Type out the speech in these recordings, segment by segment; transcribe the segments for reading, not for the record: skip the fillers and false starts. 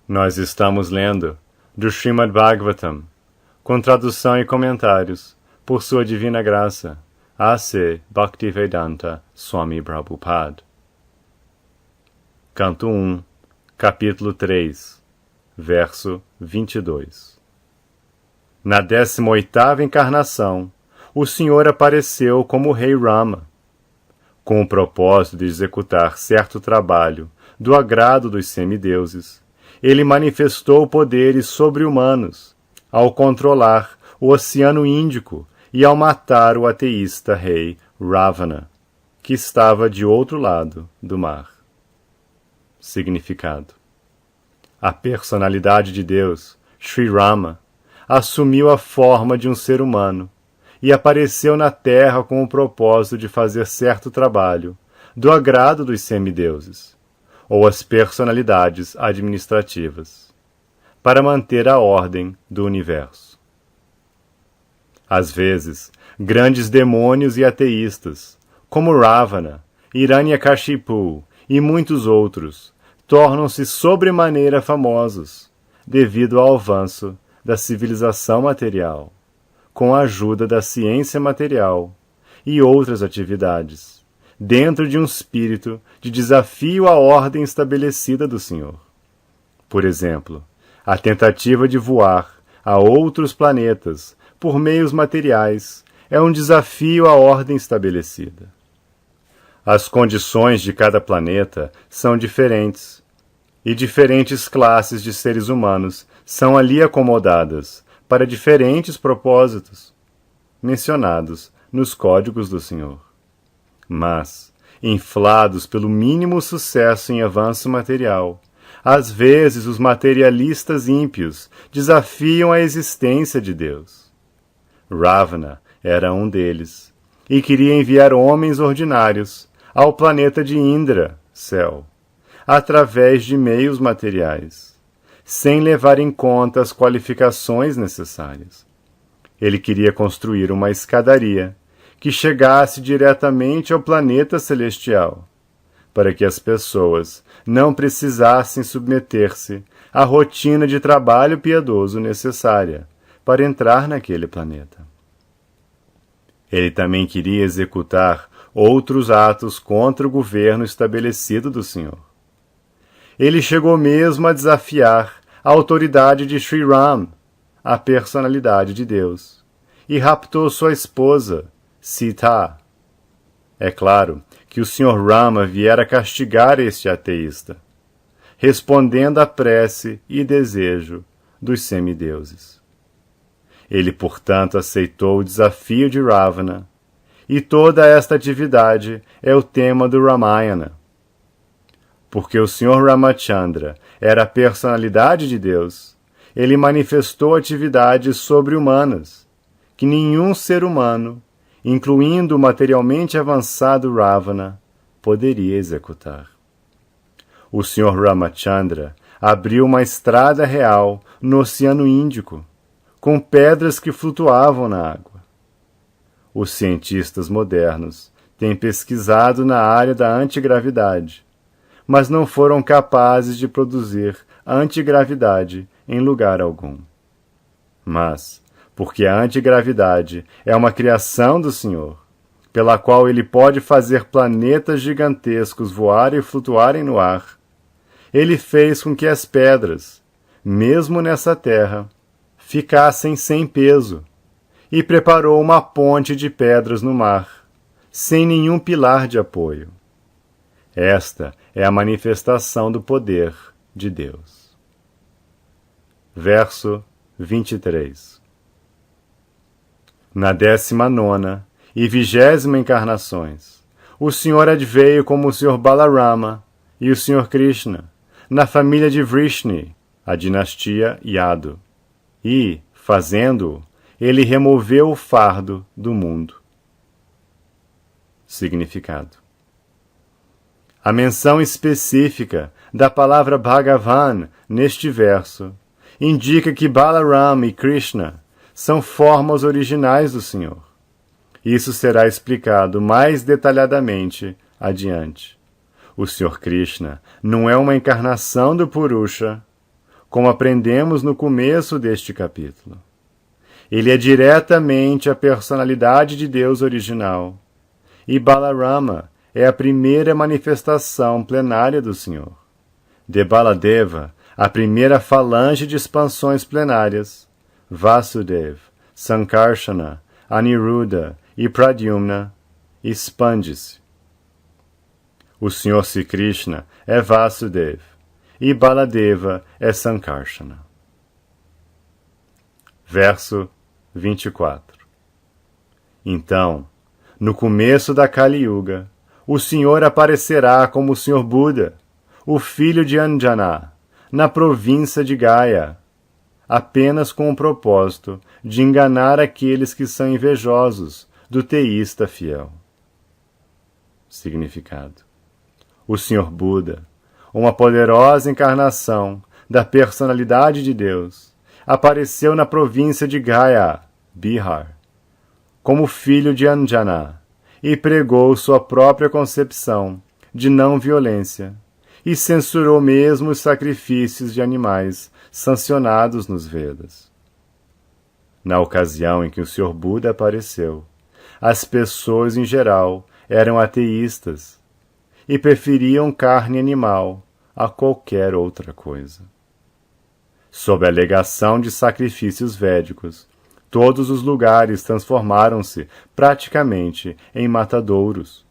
Nós estamos lendo do Srimad Bhagavatam, com tradução e comentários, por sua divina graça, A.C. Bhaktivedanta Swami Prabhupada. Canto 1, capítulo 3, verso 22. Na 18ª encarnação, o Senhor apareceu como o rei Rama, com o propósito de executar certo trabalho do agrado dos semideuses. Ele manifestou poderes sobre-humanos ao controlar o Oceano Índico e ao matar o ateísta rei Ravana, que estava de outro lado do mar. Significado: a personalidade de Deus, Sri Rama, assumiu a forma de um ser humano e apareceu na Terra com o propósito de fazer certo trabalho do agrado dos semideuses, ou as personalidades administrativas, para manter a ordem do universo. Às vezes, grandes demônios e ateístas, como Ravana, Hiranyakashipu e muitos outros, tornam-se sobremaneira famosos devido ao avanço da civilização material, com a ajuda da ciência material e outras atividades, dentro de um espírito de desafio à ordem estabelecida do Senhor. Por exemplo, a tentativa de voar a outros planetas por meios materiais é um desafio à ordem estabelecida. As condições de cada planeta são diferentes, e diferentes classes de seres humanos são ali acomodadas para diferentes propósitos, mencionados nos códigos do Senhor. Mas, inflados pelo mínimo sucesso em avanço material, às vezes os materialistas ímpios desafiam a existência de Deus. Ravana era um deles, e queria enviar homens ordinários ao planeta de Indra, céu, através de meios materiais, sem levar em conta as qualificações necessárias. Ele queria construir uma escadaria que chegasse diretamente ao planeta celestial, para que as pessoas não precisassem submeter-se à rotina de trabalho piedoso necessária para entrar naquele planeta. Ele também queria executar outros atos contra o governo estabelecido do Senhor. Ele chegou mesmo a desafiar a autoridade de Sri Ram, a personalidade de Deus, e raptou sua esposa, Sita. É claro que o Sr. Rama viera castigar este ateísta, respondendo à prece e desejo dos semideuses. Ele, portanto, aceitou o desafio de Ravana, e toda esta atividade é o tema do Ramayana. Porque o Sr. Ramachandra era a personalidade de Deus, ele manifestou atividades sobre-humanas, que nenhum ser humano, incluindo o materialmente avançado Ravana, poderia executar. O Sr. Ramachandra abriu uma estrada real no Oceano Índico, com pedras que flutuavam na água. Os cientistas modernos têm pesquisado na área da antigravidade, mas não foram capazes de produzir antigravidade em lugar algum. Mas, porque a antigravidade é uma criação do Senhor, pela qual ele pode fazer planetas gigantescos voarem e flutuarem no ar, ele fez com que as pedras, mesmo nessa terra, ficassem sem peso, e preparou uma ponte de pedras no mar, sem nenhum pilar de apoio. Esta é a manifestação do poder de Deus. Verso 23. Na 19ª e 20ª encarnações, o Senhor adveio como o Sr. Balarama e o Sr. Krishna, na família de Vrishni, a dinastia Yadu, e, fazendo-o, ele removeu o fardo do mundo. Significado: a menção específica da palavra Bhagavan neste verso indica que Balarama e Krishna são formas originais do Senhor. Isso será explicado mais detalhadamente adiante. O Sr. Krishna não é uma encarnação do Purusha, como aprendemos no começo deste capítulo. Ele é diretamente a personalidade de Deus original, e Balarama é a primeira manifestação plenária do Senhor. De Baladeva, a primeira falange de expansões plenárias, Vasudeva, Sankarsana, Aniruddha e Pradyumna, expande-se. O Senhor Sri Krishna é Vasudeva e Baladeva é Sankarsana. Verso 24. Então, no começo da Kali Yuga, o Senhor aparecerá como o Senhor Buda, o filho de Anjana, na província de Gaya, apenas com o propósito de enganar aqueles que são invejosos do teísta fiel. Significado: o Senhor Buda, uma poderosa encarnação da personalidade de Deus, apareceu na província de Gaya, Bihar, como filho de Anjana, e pregou sua própria concepção de não violência, e censurou mesmo os sacrifícios de animais sancionados nos Vedas. Na ocasião em que o Senhor Buda apareceu, as pessoas em geral eram ateístas e preferiam carne animal a qualquer outra coisa. Sob a alegação de sacrifícios védicos, todos os lugares transformaram-se praticamente em matadouros,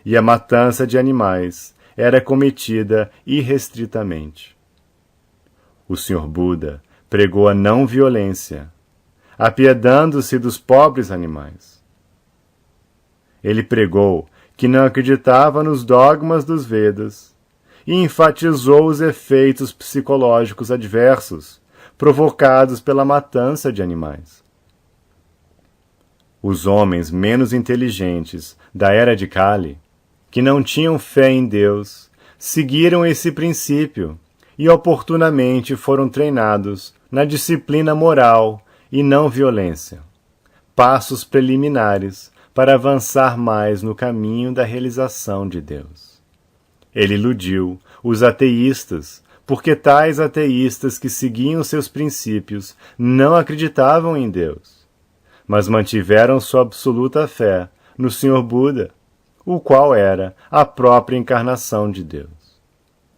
e a matança de animais era cometida irrestritamente. O Senhor Buda pregou a não violência, apiedando-se dos pobres animais. Ele pregou que não acreditava nos dogmas dos Vedas e enfatizou os efeitos psicológicos adversos provocados pela matança de animais. Os homens menos inteligentes da era de Kali, que não tinham fé em Deus, seguiram esse princípio e oportunamente foram treinados na disciplina moral e não violência, passos preliminares para avançar mais no caminho da realização de Deus. Ele iludiu os ateístas, porque tais ateístas que seguiam seus princípios não acreditavam em Deus, mas mantiveram sua absoluta fé no Senhor Buda, o qual era a própria encarnação de Deus.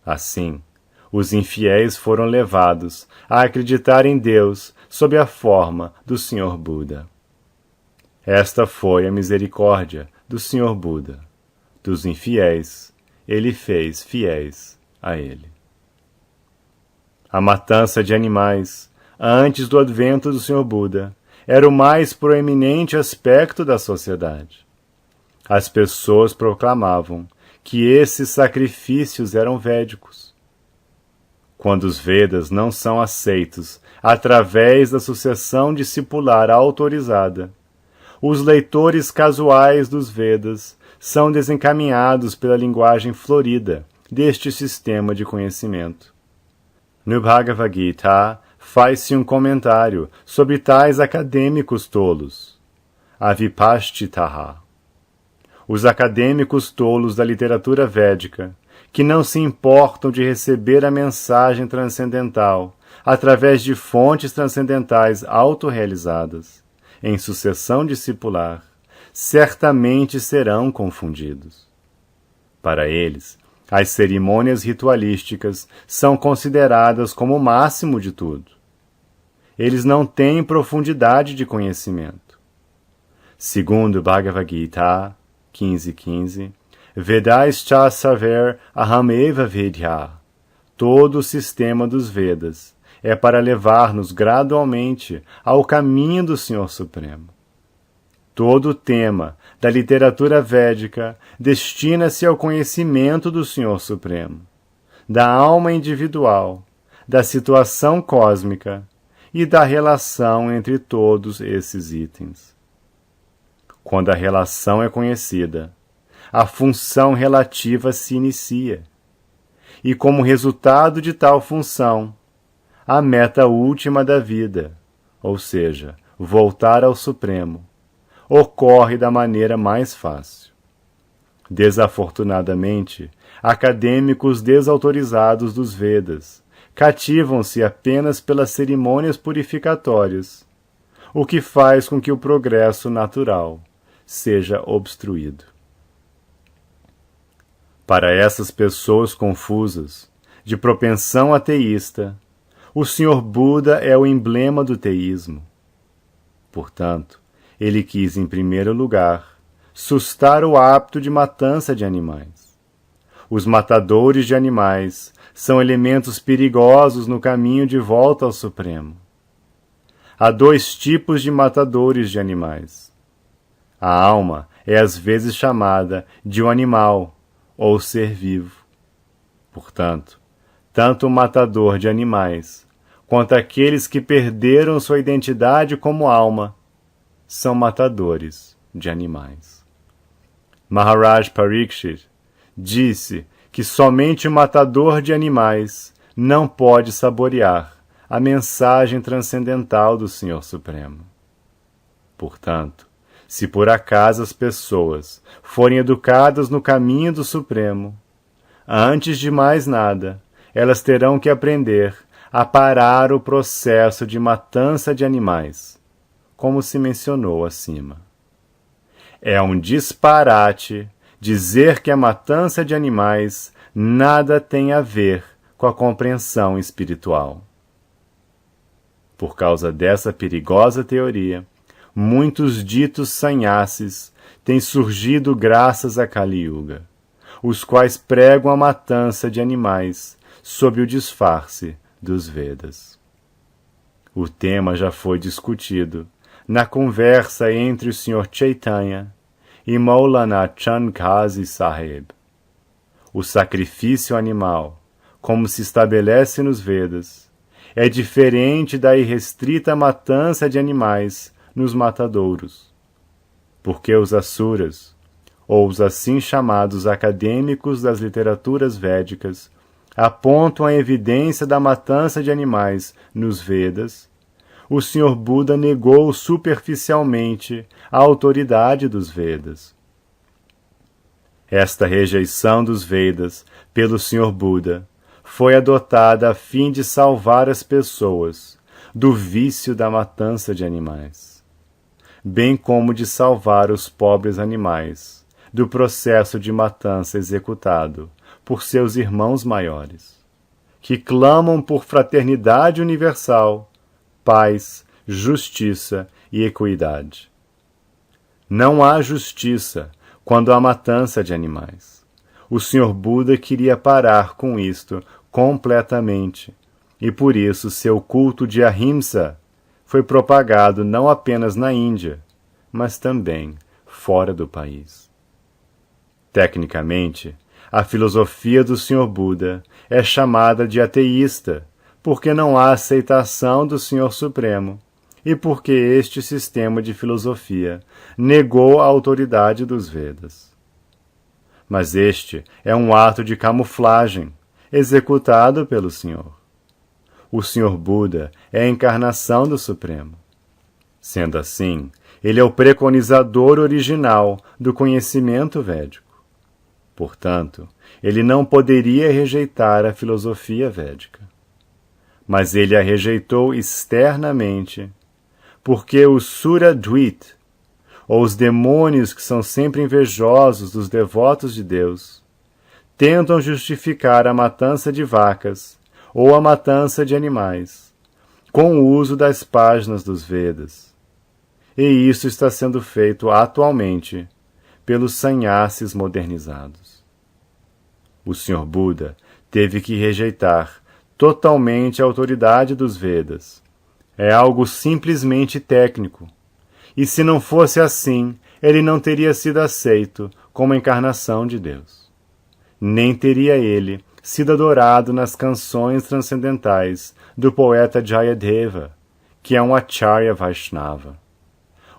Assim, os infiéis foram levados a acreditar em Deus sob a forma do Senhor Buda. Esta foi a misericórdia do Senhor Buda. Dos infiéis, ele fez fiéis a ele. A matança de animais, antes do advento do Senhor Buda, era o mais proeminente aspecto da sociedade. As pessoas proclamavam que esses sacrifícios eram védicos. Quando os Vedas não são aceitos através da sucessão discipular autorizada, os leitores casuais dos Vedas são desencaminhados pela linguagem florida deste sistema de conhecimento. No Bhagavad Gita, faz-se um comentário sobre tais acadêmicos tolos, avipashtitaha. Os acadêmicos tolos da literatura védica, que não se importam de receber a mensagem transcendental através de fontes transcendentais autorrealizadas, em sucessão discipular, certamente serão confundidos. Para eles, as cerimônias ritualísticas são consideradas como o máximo de tudo. Eles não têm profundidade de conhecimento. Segundo Bhagavad Gita 15:15, Vedaischa saver ahameva vedya. Todo o sistema dos Vedas é para levar-nos gradualmente ao caminho do Senhor Supremo. Todo o tema da literatura védica destina-se ao conhecimento do Senhor Supremo, da alma individual, da situação cósmica e da relação entre todos esses itens. Quando a relação é conhecida, a função relativa se inicia, e como resultado de tal função, a meta última da vida, ou seja, voltar ao Supremo, ocorre da maneira mais fácil. Desafortunadamente, acadêmicos desautorizados dos Vedas cativam-se apenas pelas cerimônias purificatórias, o que faz com que o progresso natural seja obstruído. Para essas pessoas confusas, de propensão ateísta, o Sr. Buda é o emblema do teísmo. Portanto, ele quis, em primeiro lugar, sustar o hábito de matança de animais. Os matadores de animais são elementos perigosos no caminho de volta ao Supremo. Há dois tipos de matadores de animais. A alma é às vezes chamada de um animal ou ser vivo. Portanto, tanto o matador de animais quanto aqueles que perderam sua identidade como alma são matadores de animais. Maharaj Parikshit disse que somente o matador de animais não pode saborear a mensagem transcendental do Senhor Supremo. Portanto, se por acaso as pessoas forem educadas no caminho do Supremo, antes de mais nada, elas terão que aprender a parar o processo de matança de animais, como se mencionou acima. É um disparate dizer que a matança de animais nada tem a ver com a compreensão espiritual. Por causa dessa perigosa teoria, muitos ditos sannyasis têm surgido graças a Kali Yuga, os quais pregam a matança de animais sob o disfarce dos Vedas. O tema já foi discutido na conversa entre o Sr. Chaitanya e Maulana Chand Ghazi Sahib. O sacrifício animal, como se estabelece nos Vedas, é diferente da irrestrita matança de animais nos matadouros, porque os asuras, ou os assim chamados acadêmicos das literaturas védicas, apontam a evidência da matança de animais nos Vedas, o Sr. Buda negou superficialmente a autoridade dos Vedas. Esta rejeição dos Vedas pelo Sr. Buda foi adotada a fim de salvar as pessoas do vício da matança de animais, bem como de salvar os pobres animais do processo de matança executado por seus irmãos maiores, que clamam por fraternidade universal, paz, justiça e equidade. Não há justiça quando há matança de animais. O Sr. Buda queria parar com isto completamente, e por isso seu culto de Ahimsa foi propagado não apenas na Índia, mas também fora do país. Tecnicamente, a filosofia do Sr. Buda é chamada de ateísta, porque não há aceitação do Senhor Supremo, e porque este sistema de filosofia negou a autoridade dos Vedas. Mas este é um ato de camuflagem, executado pelo Senhor. O Sr. Buda é a encarnação do Supremo. Sendo assim, ele é o preconizador original do conhecimento védico. Portanto, ele não poderia rejeitar a filosofia védica. Mas ele a rejeitou externamente, porque os Suradvit, ou os demônios que são sempre invejosos dos devotos de Deus, tentam justificar a matança de vacas ou a matança de animais, com o uso das páginas dos Vedas. E isso está sendo feito atualmente pelos sannyasis modernizados. O Sr. Buda teve que rejeitar totalmente a autoridade dos Vedas. É algo simplesmente técnico. E se não fosse assim, ele não teria sido aceito como a encarnação de Deus. Nem teria ele sido adorado nas canções transcendentais do poeta Jayadeva, que é um Acharya Vaishnava.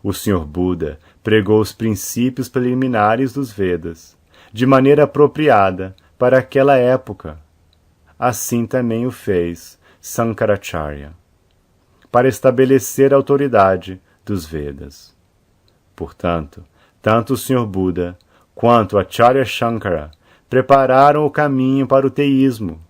O Sr. Buda pregou os princípios preliminares dos Vedas, de maneira apropriada para aquela época. Assim também o fez Sankaracharya, para estabelecer a autoridade dos Vedas. Portanto, tanto o Sr. Buda quanto Acharya Shankara prepararam o caminho para o teísmo,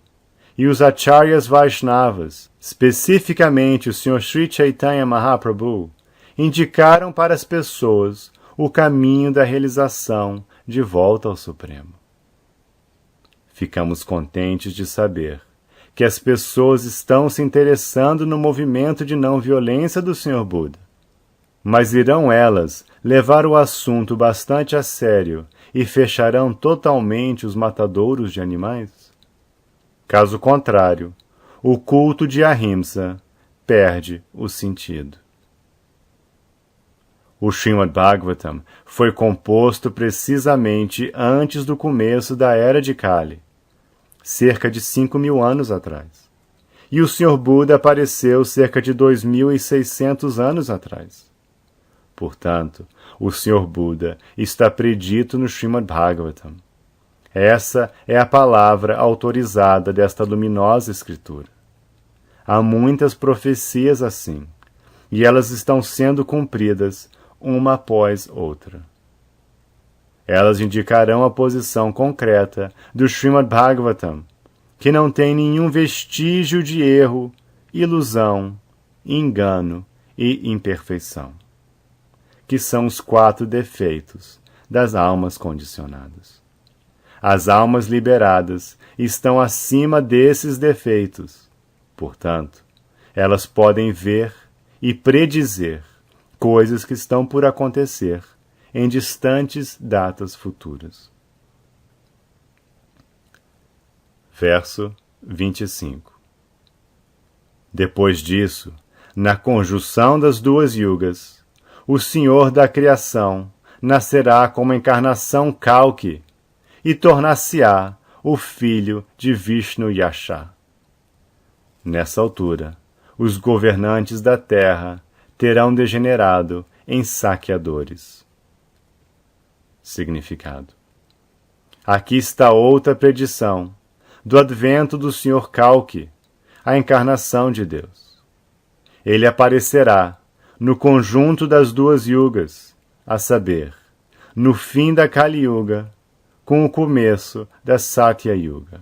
e os Acharyas Vaishnavas, especificamente o Sr. Sri Chaitanya Mahaprabhu, indicaram para as pessoas o caminho da realização de volta ao Supremo. Ficamos contentes de saber que as pessoas estão se interessando no movimento de não violência do Sr. Buda. Mas irão elas levar o assunto bastante a sério e fecharão totalmente os matadouros de animais? Caso contrário, o culto de Ahimsa perde o sentido. O Srimad Bhagavatam foi composto precisamente antes do começo da Era de Kali, cerca de 5.000 anos atrás. E o Sr. Buda apareceu cerca de 2.600 anos atrás. Portanto, o Sr. Buda está predito no Srimad Bhagavatam. Essa é a palavra autorizada desta luminosa escritura. Há muitas profecias assim, e elas estão sendo cumpridas uma após outra. Elas indicarão a posição concreta do Srimad Bhagavatam, que não tem nenhum vestígio de erro, ilusão, engano e imperfeição, que são os 4 defeitos das almas condicionadas. As almas liberadas estão acima desses defeitos. Portanto, elas podem ver e predizer coisas que estão por acontecer em distantes datas futuras. Verso 25. Depois disso, na conjunção das 2 yugas, o Senhor da criação nascerá como encarnação Kalki e tornar-se-á o filho de Vishnu Yasha. Nessa altura, os governantes da terra terão degenerado em saqueadores. Significado. Aqui está outra predição do advento do Sr. Kalki, a encarnação de Deus. Ele aparecerá no conjunto das 2 yugas, a saber, no fim da Kali Yuga, com o começo da Satya Yuga,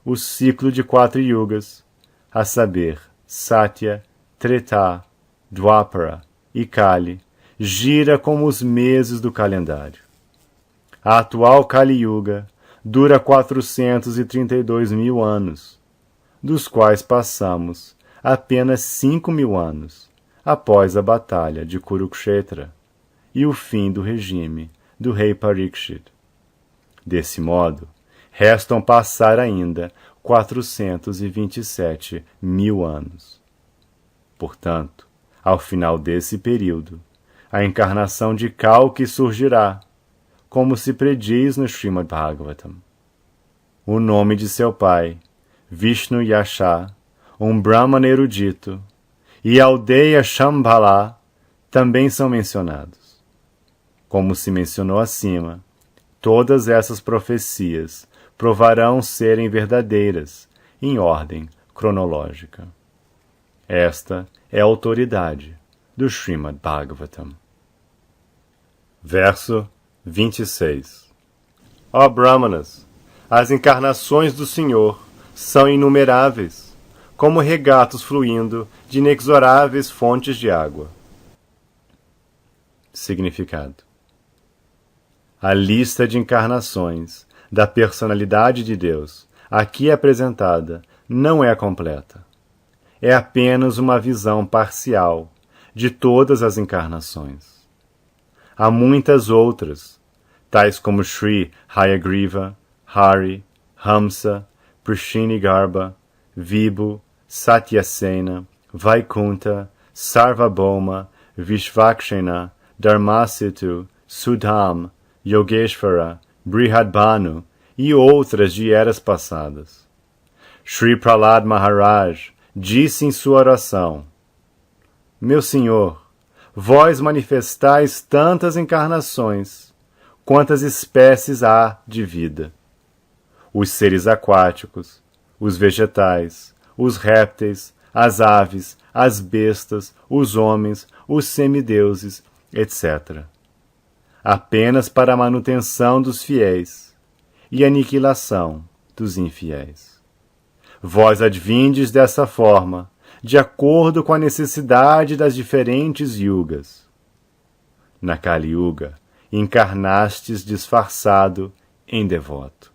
o ciclo de 4 yugas, a saber, Satya, Treta, Dwapara e Kali, gira como os meses do calendário. A atual Kali Yuga dura 432.000 anos, dos quais passamos apenas 5.000 anos após a batalha de Kurukshetra e o fim do regime do rei Parikshit. Desse modo, restam passar ainda 427.000 anos. Portanto, ao final desse período, a encarnação de Kalki surgirá, como se prediz no Srimad Bhagavatam. O nome de seu pai, Vishnu Yasha, um Brahmana erudito, e a aldeia Shambhala também são mencionados. Como se mencionou acima, todas essas profecias provarão serem verdadeiras em ordem cronológica. Esta é a autoridade do Srimad Bhagavatam. Verso 26. Ó Brahmanas, as encarnações do Senhor são inumeráveis, como regatos fluindo de inexoráveis fontes de água. Significado. A lista de encarnações da personalidade de Deus aqui apresentada não é completa. É apenas uma visão parcial de todas as encarnações. Há muitas outras, tais como Sri Hayagriva, Hari, Hamsa, Prishinigarbha, Vibhu, Satyasena, Vaikunta, Sarvabhauma, Vishvakshena, Dharmasitu, Sudham, Yogeshvara, Brihadbhanu e outras de eras passadas. Sri Prahlad Maharaj disse em sua oração: Meu Senhor, vós manifestais tantas encarnações, quantas espécies há de vida. Os seres aquáticos, os vegetais, os répteis, as aves, as bestas, os homens, os semideuses, etc. Apenas para a manutenção dos fiéis e aniquilação dos infiéis. Vós advindes dessa forma, de acordo com a necessidade das diferentes yugas. Na Kali Yuga, encarnastes disfarçado em devoto.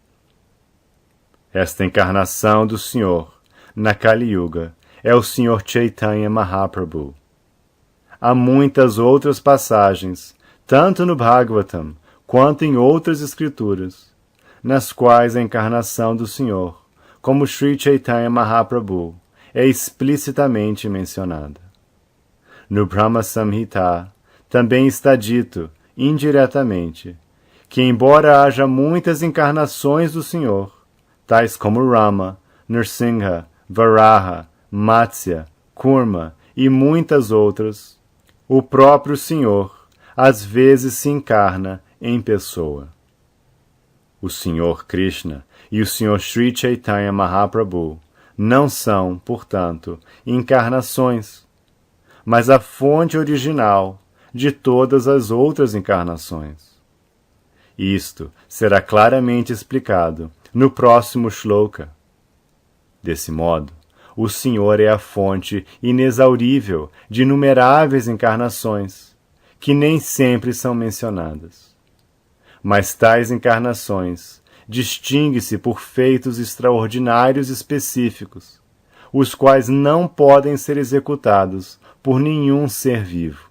Esta encarnação do Senhor, na Kali Yuga, é o Senhor Chaitanya Mahaprabhu. Há muitas outras passagens, tanto no Bhagavatam quanto em outras escrituras, nas quais a encarnação do Senhor, como Sri Chaitanya Mahaprabhu, é explicitamente mencionada. No Brahma Samhita também está dito, indiretamente, que embora haja muitas encarnações do Senhor, tais como Rama, Nrsimha, Varaha, Matsya, Kurma e muitas outras, o próprio Senhor às vezes se encarna em pessoa. O Senhor Krishna e o Senhor Sri Chaitanya Mahaprabhu não são, portanto, encarnações, mas a fonte original de todas as outras encarnações. Isto será claramente explicado no próximo shloka. Desse modo, o Senhor é a fonte inexaurível de inumeráveis encarnações, que nem sempre são mencionadas. Mas tais encarnações distinguem-se por feitos extraordinários específicos, os quais não podem ser executados por nenhum ser vivo.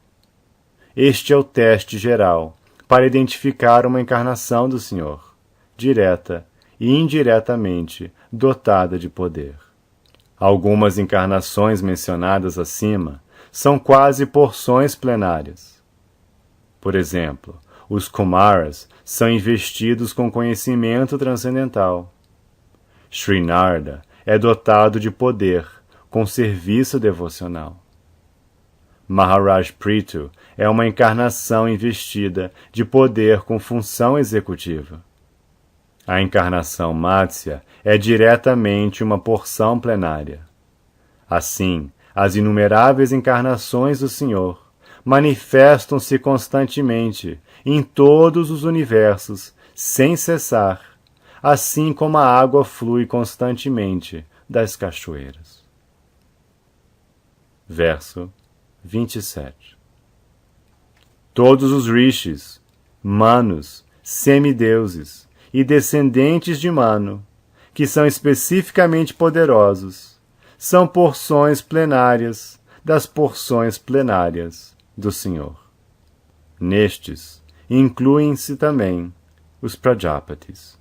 Este é o teste geral para identificar uma encarnação do Senhor, direta e indiretamente dotada de poder. Algumas encarnações mencionadas acima são quase porções plenárias. Por exemplo, os Kumaras são investidos com conhecimento transcendental. Sri Narada é dotado de poder com serviço devocional. Maharaj Prithu é uma encarnação investida de poder com função executiva. A encarnação Matsya é diretamente uma porção plenária. Assim, as inumeráveis encarnações do Senhor manifestam-se constantemente em todos os universos, sem cessar, assim como a água flui constantemente das cachoeiras. Verso 27. Todos os rishis, manos, semideuses e descendentes de Manu, que são especificamente poderosos, são porções plenárias das porções plenárias do Senhor. Nestes, incluem-se também os Prajapatis.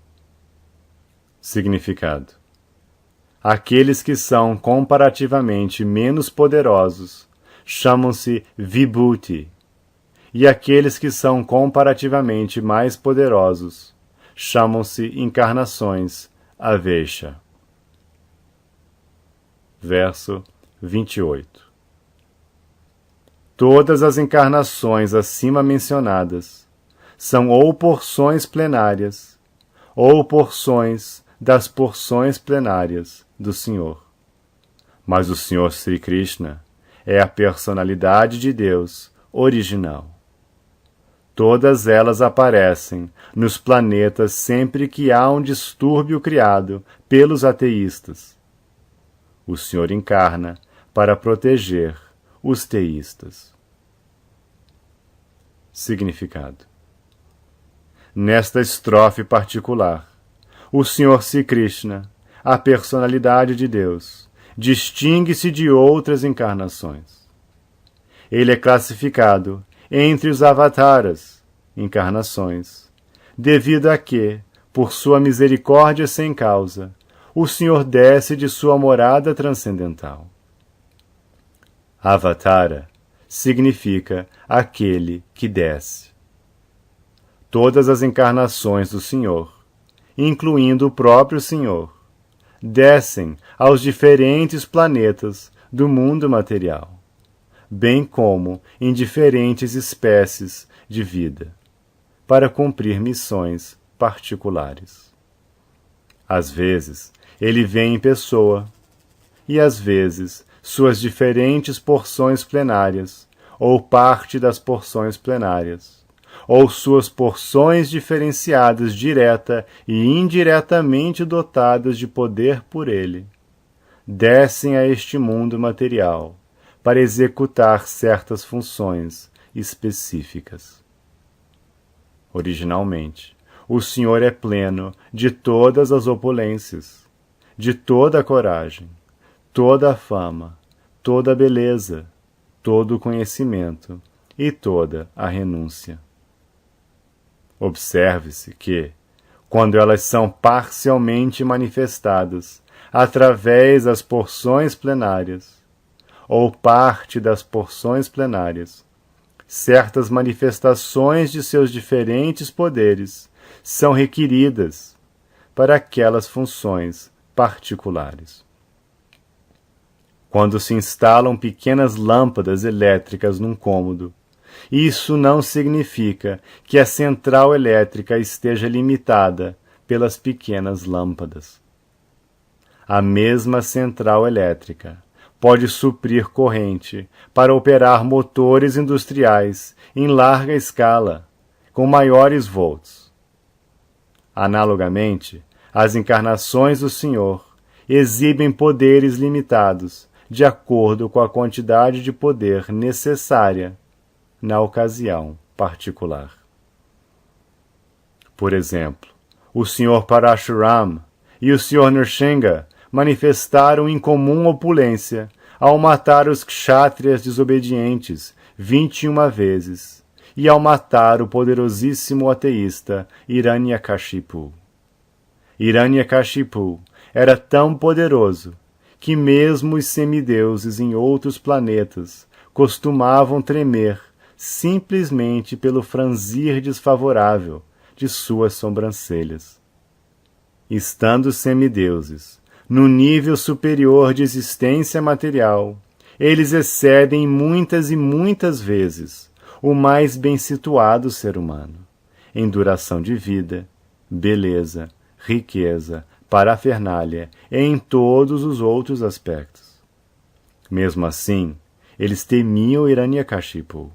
Significado: aqueles que são comparativamente menos poderosos chamam-se Vibhuti, e aqueles que são comparativamente mais poderosos chamam-se encarnações Avesha. Verso 28. Todas as encarnações acima mencionadas são ou porções plenárias, ou porções das porções plenárias do Senhor. Mas o Senhor Sri Krishna é a personalidade de Deus original. Todas elas aparecem nos planetas sempre que há um distúrbio criado pelos ateístas. O Senhor encarna para proteger os teístas. Significado: nesta estrofe particular, o Senhor Sri Krishna, a personalidade de Deus, distingue-se de outras encarnações. Ele é classificado entre os avataras, encarnações, devido a que, por sua misericórdia sem causa, o Senhor desce de sua morada transcendental. Avatara significa aquele que desce. Todas as encarnações do Senhor, incluindo o próprio Senhor, descem aos diferentes planetas do mundo material, bem como em diferentes espécies de vida, para cumprir missões particulares. Às vezes, ele vem em pessoa, e às vezes suas diferentes porções plenárias, ou parte das porções plenárias, ou suas porções diferenciadas direta e indiretamente dotadas de poder por ele, descem a este mundo material para executar certas funções específicas. Originalmente, o Senhor é pleno de todas as opulências, de toda a coragem, toda a fama, toda a beleza, todo o conhecimento e toda a renúncia. Observe-se que, quando elas são parcialmente manifestadas através das porções plenárias, ou parte das porções plenárias, certas manifestações de seus diferentes poderes são requeridas para aquelas funções particulares. Quando se instalam pequenas lâmpadas elétricas num cômodo, isso não significa que a central elétrica esteja limitada pelas pequenas lâmpadas. A mesma central elétrica pode suprir corrente para operar motores industriais em larga escala, com maiores volts. Analogamente, as encarnações do Senhor exibem poderes limitados de acordo com a quantidade de poder necessária na ocasião particular. Por exemplo, o Sr. Parashuram e o Sr. Nrsinga manifestaram incomum opulência ao matar os kshatriyas desobedientes 21 vezes e ao matar o poderosíssimo ateísta Hiranyakashipu. Hiranyakashipu era tão poderoso que mesmo os semideuses em outros planetas costumavam tremer simplesmente pelo franzir desfavorável de suas sobrancelhas. Estando os semideuses no nível superior de existência material, eles excedem muitas e muitas vezes o mais bem situado ser humano, em duração de vida, beleza, riqueza, parafernália e em todos os outros aspectos. Mesmo assim, eles temiam Hiranyakashipu.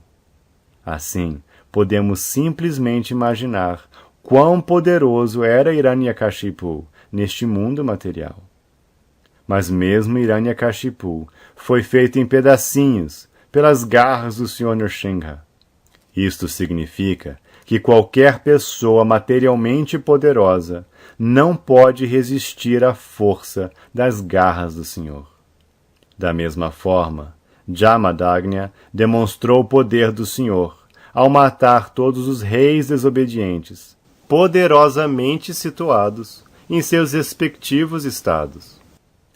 Assim, podemos simplesmente imaginar quão poderoso era Hiranyakashipu neste mundo material. Mas mesmo Hiranyakashipu foi feito em pedacinhos pelas garras do Sr. Nrsinga. Isto significa que qualquer pessoa materialmente poderosa não pode resistir à força das garras do Senhor. Da mesma forma, Jamadagnya demonstrou o poder do Senhor ao matar todos os reis desobedientes, poderosamente situados em seus respectivos estados.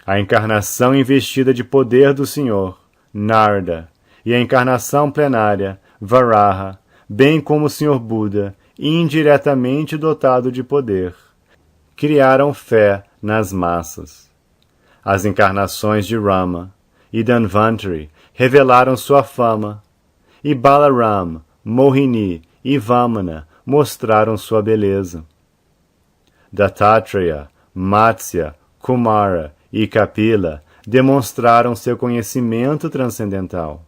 A encarnação investida de poder do Senhor, Narada, e a encarnação plenária, Varaha, bem como o Senhor Buda, indiretamente dotado de poder, criaram fé nas massas. As encarnações de Rama e Dhanvantari revelaram sua fama, e Balaram, Mohini e Vamana mostraram sua beleza. Dattatreya, Matsya, Kumara e Kapila demonstraram seu conhecimento transcendental.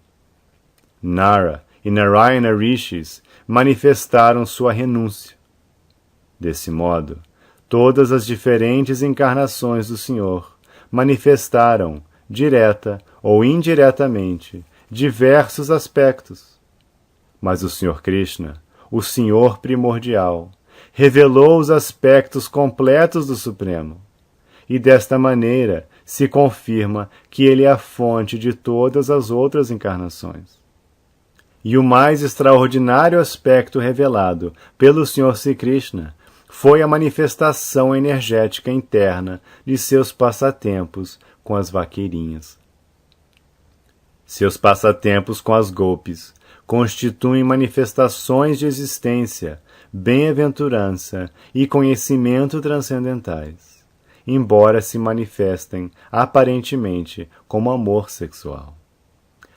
Nara e Narayana Rishis manifestaram sua renúncia. Desse modo, todas as diferentes encarnações do Senhor manifestaram, direta ou indiretamente, diversos aspectos. Mas o Senhor Krishna, o Senhor primordial, revelou os aspectos completos do Supremo, e desta maneira se confirma que ele é a fonte de todas as outras encarnações. E o mais extraordinário aspecto revelado pelo Sr. Sri Krishna foi a manifestação energética interna de seus passatempos com as vaqueirinhas. Seus passatempos com as golpes constituem manifestações de existência, bem-aventurança e conhecimento transcendentais, embora se manifestem aparentemente como amor sexual.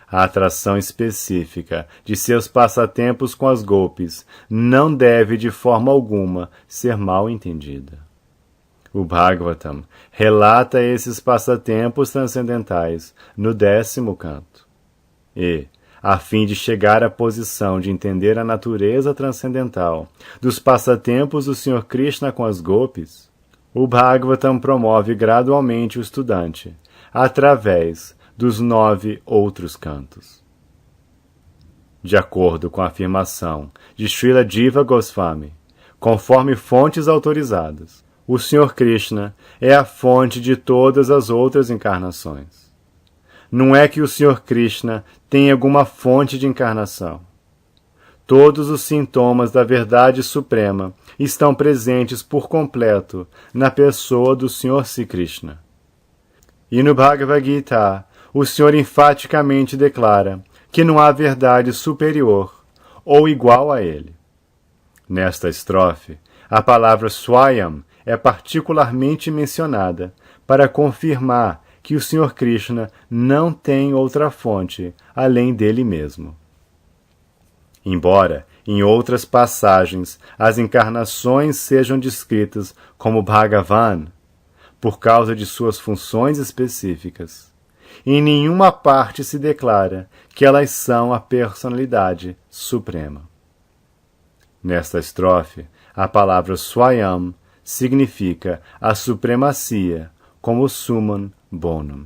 A atração específica de seus passatempos com as golpes não deve de forma alguma ser mal entendida. O Bhagavatam relata esses passatempos transcendentais no 10º canto. E, a fim de chegar à posição de entender a natureza transcendental dos passatempos do Sr. Krishna com as golpes, o Bhagavatam promove gradualmente o estudante através dos 9 outros cantos. De acordo com a afirmação de Srila Jiva Goswami, conforme fontes autorizadas, o Sr. Krishna é a fonte de todas as outras encarnações. Não é que o Sr. Krishna tem alguma fonte de encarnação. Todos os sintomas da verdade suprema estão presentes por completo na pessoa do Sr. Sri Krishna. E no Bhagavad Gita, o Senhor enfaticamente declara que não há verdade superior ou igual a ele. Nesta estrofe, a palavra Swayam é particularmente mencionada para confirmar que o Sr. Krishna não tem outra fonte além dele mesmo. Embora, em outras passagens, as encarnações sejam descritas como Bhagavan, por causa de suas funções específicas, em nenhuma parte se declara que elas são a personalidade suprema. Nesta estrofe, a palavra Swayam significa a supremacia como Suman Bonum.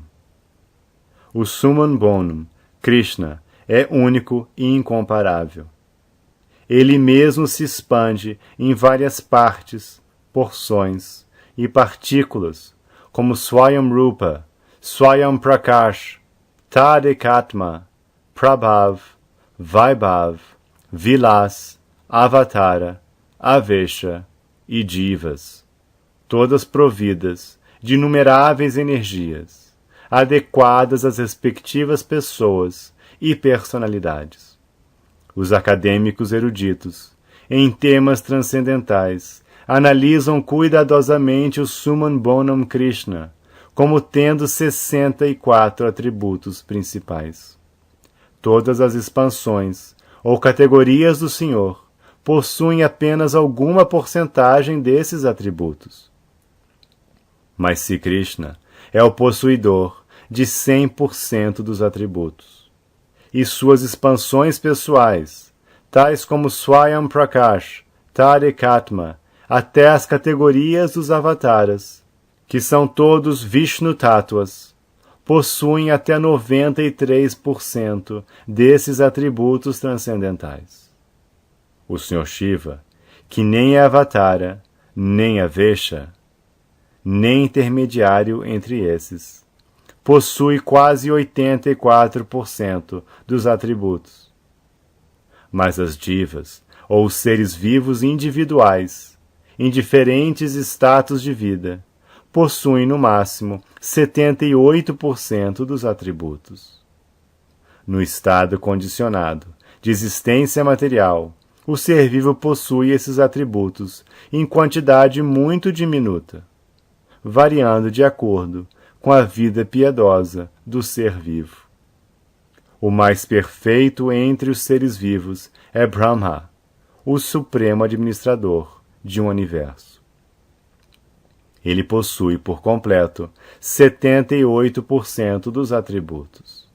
O Suman Bonum, Krishna, é único e incomparável. Ele mesmo se expande em várias partes, porções e partículas, como Swayam Rupa, Swayam Prakash, Tadekatma, Prabhav, Vaibhav, Vilas, Avatara, Avesha e Jivas, todas providas de inumeráveis energias, adequadas às respectivas pessoas e personalidades. Os acadêmicos eruditos, em temas transcendentais, analisam cuidadosamente o Suman Bonum Krishna como tendo 64 atributos principais. Todas as expansões ou categorias do Senhor possuem apenas alguma porcentagem desses atributos. Mas Sri Krishna é o possuidor de 100% dos atributos. E suas expansões pessoais, tais como Swayam Prakash, Tadekatma, até as categorias dos avataras, que são todos Vishnu Tattvas, possuem até 93% desses atributos transcendentais. O Sr. Shiva, que nem é avatara, nem avesha, nem intermediário entre esses, possui quase 84% dos atributos. Mas as divas, ou os seres vivos individuais, em diferentes status de vida, possuem no máximo 78% dos atributos. No estado condicionado de existência material, o ser vivo possui esses atributos em quantidade muito diminuta, variando de acordo com a vida piedosa do ser vivo. O mais perfeito entre os seres vivos é Brahma, o supremo administrador de um universo. Ele possui por completo 78% dos atributos.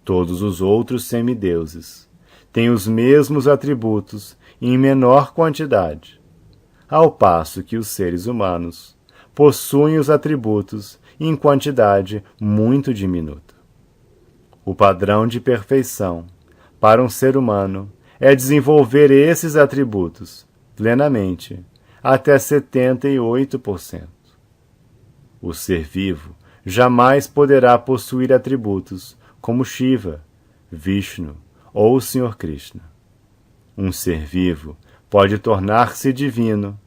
Todos os outros semideuses têm os mesmos atributos em menor quantidade, ao passo que os seres humanos possuem os atributos em quantidade muito diminuta. O padrão de perfeição para um ser humano é desenvolver esses atributos plenamente até 78%. O ser vivo jamais poderá possuir atributos como Shiva, Vishnu ou o Sr. Krishna. Um ser vivo pode tornar-se divino,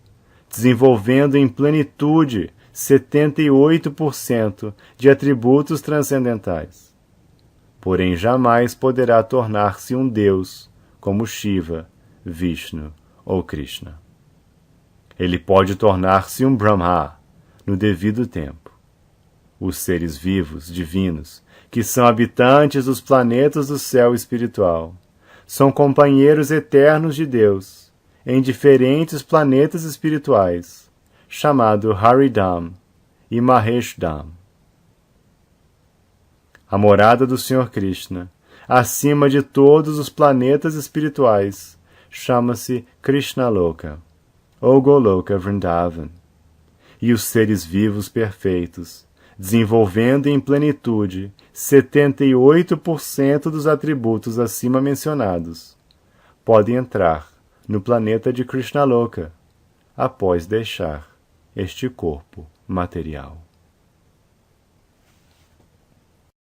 desenvolvendo em plenitude 78% de atributos transcendentais. Porém, jamais poderá tornar-se um Deus como Shiva, Vishnu ou Krishna. Ele pode tornar-se um Brahma no devido tempo. Os seres vivos, divinos, que são habitantes dos planetas do céu espiritual, são companheiros eternos de Deus em diferentes planetas espirituais, chamado Haridam e Maheshdam. A morada do Sr. Krishna, acima de todos os planetas espirituais, chama-se Krishnaloka, ou Goloka Vrindavan, e os seres vivos perfeitos desenvolvendo em plenitude 78% dos atributos acima mencionados, pode entrar no planeta de Krishnaloka após deixar este corpo material.